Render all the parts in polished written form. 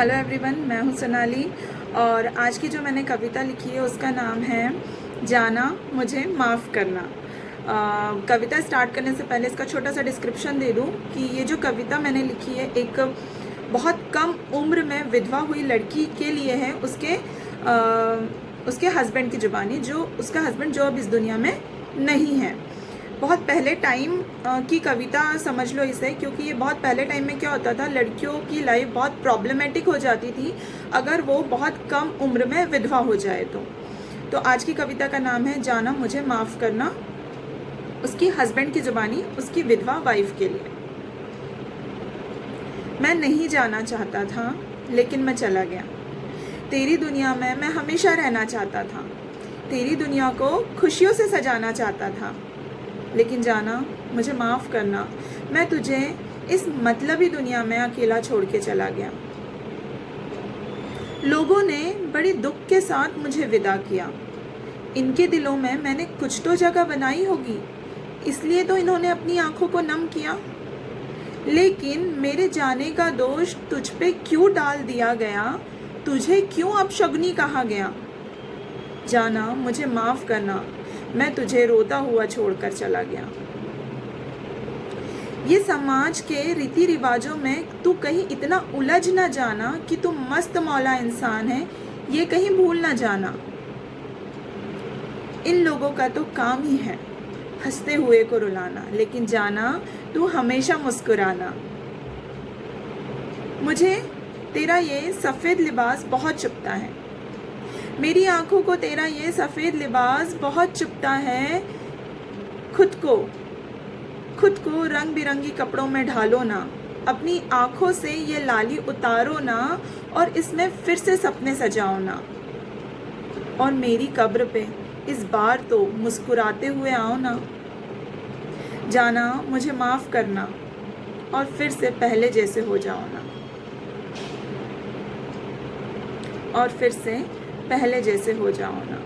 Hello everyone, मैं हूँ सोनाली और आज की जो मैंने कविता लिखी है उसका नाम है जाना मुझे माफ़ करना। कविता स्टार्ट करने से पहले इसका छोटा सा डिस्क्रिप्शन दे दूँ कि ये जो कविता मैंने लिखी है एक बहुत कम उम्र में विधवा हुई लड़की के लिए है, उसके हस्बैंड की ज़ुबानी, जो उसका हस्बैंड जो अब इस दुनिया में नहीं है। बहुत पहले टाइम की कविता समझ लो इसे, क्योंकि ये बहुत पहले टाइम में क्या होता था, लड़कियों की लाइफ बहुत प्रॉब्लमेटिक हो जाती थी अगर वो बहुत कम उम्र में विधवा हो जाए तो आज की कविता का नाम है जाना मुझे माफ़ करना, उसकी हस्बैंड की ज़ुबानी, उसकी विधवा वाइफ के लिए। मैं नहीं जाना चाहता था लेकिन मैं चला गया। तेरी दुनिया में मैं हमेशा रहना चाहता था, तेरी दुनिया को खुशियों से सजाना चाहता था, लेकिन जाना मुझे माफ़ करना, मैं तुझे इस मतलबी दुनिया में अकेला छोड़ के चला गया। लोगों ने बड़ी दुख के साथ मुझे विदा किया, इनके दिलों में मैंने कुछ तो जगह बनाई होगी, इसलिए तो इन्होंने अपनी आंखों को नम किया। लेकिन मेरे जाने का दोष तुझ पे क्यों डाल दिया गया, तुझे क्यों अपशगुनी कहा गया। जाना मुझे माफ़ करना, मैं तुझे रोता हुआ छोड़कर चला गया। ये समाज के रीति रिवाजों में तू कहीं इतना उलझ ना जाना कि तू मस्त मौला इंसान है, ये कहीं भूल ना जाना। इन लोगों का तो काम ही है हंसते हुए को रुलाना, लेकिन जाना तू हमेशा मुस्कुराना। मुझे तेरा ये सफ़ेद लिबास बहुत चुभता है, मेरी आंखों को तेरा ये सफ़ेद लिबास बहुत चुभता है। खुद को रंग बिरंगी कपड़ों में ढालो ना, अपनी आंखों से ये लाली उतारो ना, और इसमें फिर से सपने सजाओ ना। और मेरी कब्र पे इस बार तो मुस्कुराते हुए आओ ना। जाना मुझे माफ़ करना और फिर से पहले जैसे हो जाओ ना, और फिर से पहले जैसे हो जाओ ना।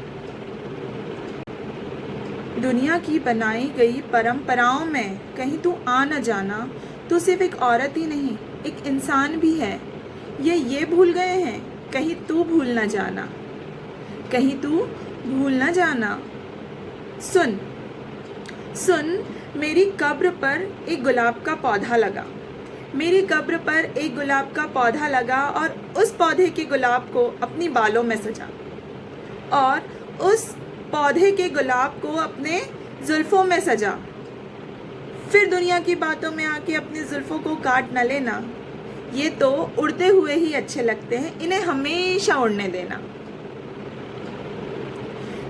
दुनिया की बनाई गई परंपराओं में कहीं तू आ न जाना, तू सिर्फ एक औरत ही नहीं, एक इंसान भी है, ये भूल गए हैं, कहीं तू भूल न जाना, कहीं तू भूल न जाना। सुन सुन, मेरी कब्र पर एक गुलाब का पौधा लगा, मेरी कब्र पर एक गुलाब का पौधा लगा, और उस पौधे के गुलाब को अपनी बालों में सजा, और उस पौधे के गुलाब को अपने जुल्फ़ों में सजा। फिर दुनिया की बातों में आके अपनी जुल्फ़ों को काट न लेना, ये तो उड़ते हुए ही अच्छे लगते हैं, इन्हें हमेशा उड़ने देना।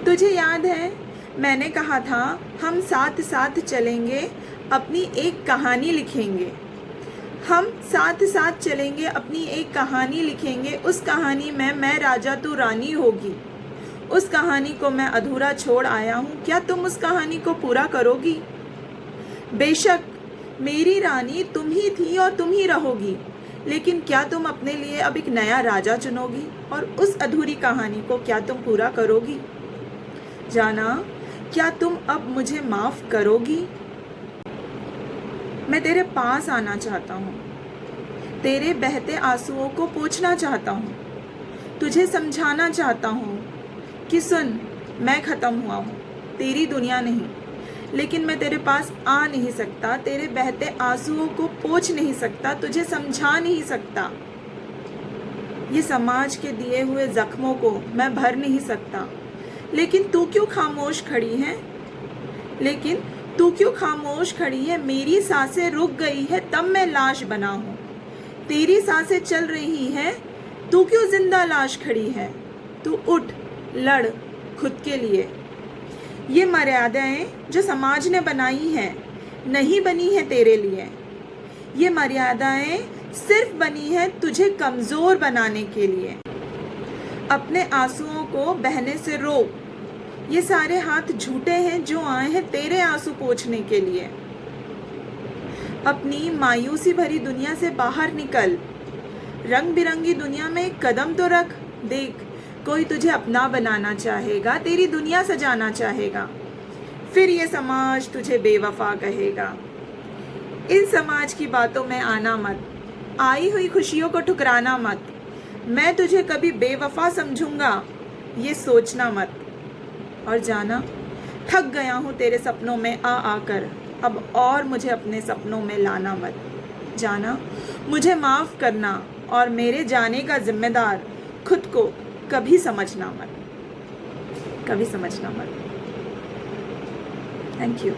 तुझे याद है मैंने कहा था हम साथ साथ चलेंगे, अपनी एक कहानी लिखेंगे, हम साथ साथ चलेंगे, अपनी एक कहानी लिखेंगे, उस कहानी में मैं राजा तू रानी होगी, उस कहानी को मैं अधूरा छोड़ आया हूँ, क्या तुम उस कहानी को पूरा करोगी। बेशक मेरी रानी तुम ही थी और तुम ही रहोगी, लेकिन क्या तुम अपने लिए अब एक नया राजा चुनोगी, और उस अधूरी कहानी को क्या तुम पूरा करोगी। जाना क्या तुम अब मुझे माफ़ करोगी। मैं तेरे पास आना चाहता हूँ, तेरे बहते आंसुओं को पोंछना चाहता हूँ, तुझे समझाना चाहता हूँ कि सुन, मैं ख़त्म हुआ हूँ, तेरी दुनिया नहीं, लेकिन मैं तेरे पास आ नहीं सकता, तेरे बहते आंसुओं को पोंछ नहीं सकता, तुझे समझा नहीं सकता। ये समाज के दिए हुए ज़ख्मों को मैं भर नहीं सकता, लेकिन तू क्यों खामोश खड़ी है, लेकिन तू क्यों खामोश खड़ी है। मेरी सांसें रुक गई है तब मैं लाश बना हूँ, तेरी सांसें चल रही हैं, तू क्यों जिंदा लाश खड़ी है। तू उठ, लड़ खुद के लिए। ये मर्यादाएं जो समाज ने बनाई हैं नहीं बनी है तेरे लिए, ये मर्यादाएं सिर्फ बनी है तुझे कमज़ोर बनाने के लिए। अपने आंसुओं को बहने से रोक, ये सारे हाथ झूठे हैं जो आए हैं तेरे आंसू पोंछने के लिए। अपनी मायूसी भरी दुनिया से बाहर निकल, रंग बिरंगी दुनिया में एक कदम तो रख, देख कोई तुझे अपना बनाना चाहेगा, तेरी दुनिया सजाना चाहेगा, फिर ये समाज तुझे बेवफा कहेगा। इन समाज की बातों में आना मत, आई हुई खुशियों को ठुकराना मत, मैं तुझे कभी बेवफा समझूंगा ये सोचना मत। और जाना, थक गया हूँ तेरे सपनों में आ आकर, अब और मुझे अपने सपनों में लाना मत। जाना, मुझे माफ़ करना और मेरे जाने का जिम्मेदार खुद को कभी समझना मत, कभी समझना मत। Thank you.